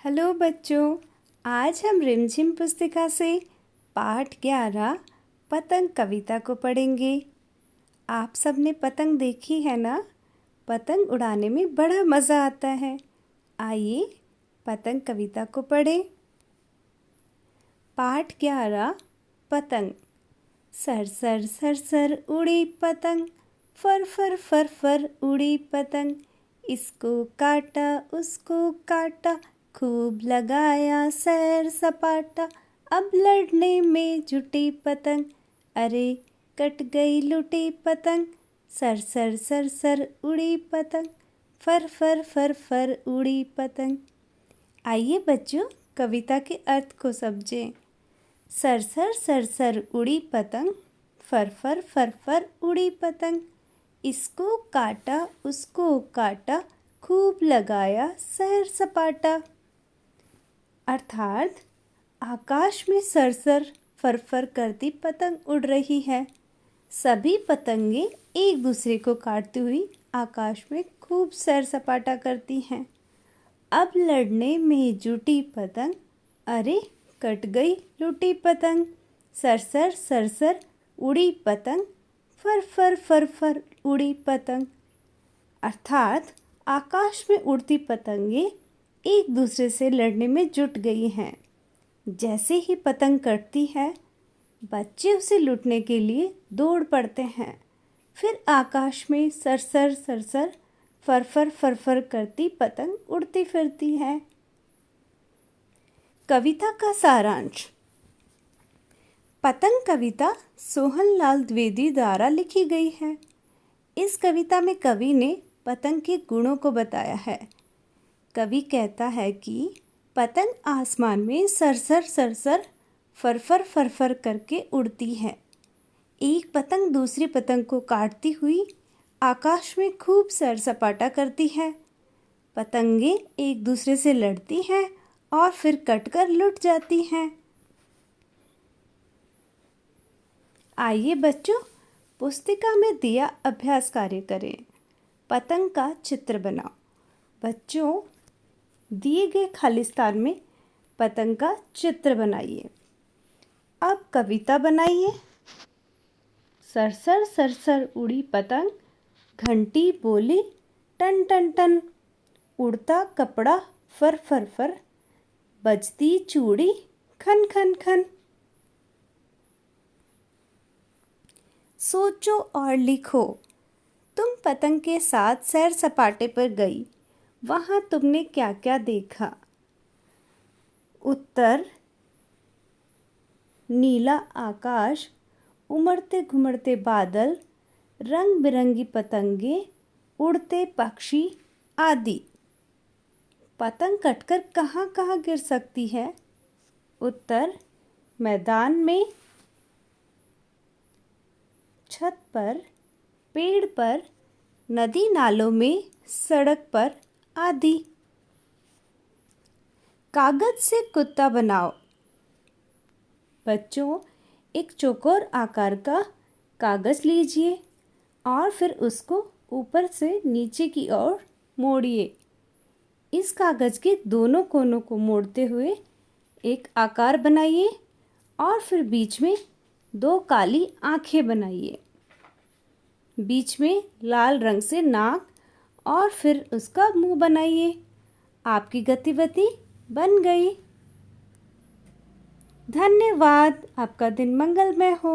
Hello बच्चों, आज हम रिमझिम पुस्तिका से पाठ 11 पतंग कविता को पढ़ेंगे। आप सबने पतंग देखी है ना? पतंग उड़ाने में बड़ा मज़ा आता है। आइए पतंग कविता को पढ़ें। पाठ 11 पतंग। सर सर सर सर उड़ी पतंग, फर फर फर फर उड़ी पतंग। इसको काटा उसको काटा, खूब लगाया सैर सपाटा। अब लड़ने में जुटी पतंग, अरे कट गई लुटी पतंग। सर सर सर सर उड़ी पतंग, फर फर फर फर उड़ी पतंग। आइए बच्चों, कविता के अर्थ को समझें। सर सर सर सर उड़ी पतंग, फर फर फर फर उड़ी पतंग। इसको काटा उसको काटा, खूब लगाया सैर सपाटा। अर्थात आकाश में सरसर फरफर करती पतंग उड़ रही है। सभी पतंगे एक दूसरे को काटती हुई आकाश में खूब सैर सपाटा करती हैं। अब लड़ने में जुटी पतंग, अरे कट गई लुटी पतंग। सरसर सरसर उड़ी पतंग, फर फर फर फर उड़ी पतंग। अर्थात आकाश में उड़ती पतंगे एक दूसरे से लड़ने में जुट गई हैं। जैसे ही पतंग कटती है, बच्चे उसे लूटने के लिए दौड़ पड़ते हैं। फिर आकाश में सरसर सरसर फरफर फरफर करती पतंग उड़ती फिरती है। कविता का सारांश। पतंग कविता सोहनलाल द्विवेदी द्वारा लिखी गई है। इस कविता में कवि ने पतंग के गुणों को बताया है। कवि कहता है कि पतंग आसमान में सरसर सरसर फरफर फरफर करके उड़ती है। एक पतंग दूसरी पतंग को काटती हुई आकाश में खूब सैर सपाटा करती है। पतंगे एक दूसरे से लड़ती हैं और फिर कटकर लुट जाती हैं। आइए बच्चों, पुस्तिका में दिया अभ्यास कार्य करें। पतंग का चित्र बनाओ। बच्चों, दिए गए खाली स्थान में पतंग का चित्र बनाइए। अब कविता बनाइए। सरसर सरसर उड़ी पतंग, घंटी बोली टन टन टन। उड़ता कपड़ा फर फर फर, बजती चूड़ी खन खन खन। सोचो और लिखो। तुम पतंग के साथ सैर सपाटे पर गई, वहाँ तुमने क्या क्या देखा? उत्तर: नीला आकाश, उमड़ते घुमड़ते बादल, रंग बिरंगी पतंगे, उड़ते पक्षी आदि। पतंग कटकर कहाँ कहाँ गिर सकती है? उत्तर: मैदान में, छत पर, पेड़ पर, नदी नालों में, सड़क पर आदि। कागज से कुत्ता बनाओ। बच्चों, एक चौकोर आकार का कागज लीजिए और फिर उसको ऊपर से नीचे की ओर मोड़िए। इस कागज के दोनों कोनों को मोड़ते हुए एक आकार बनाइए और फिर बीच में दो काली आंखें बनाइए। बीच में लाल रंग से नाक और फिर उसका मुंह बनाइए। आपकी गतिविधि बन गई। धन्यवाद। आपका दिन मंगलमय हो।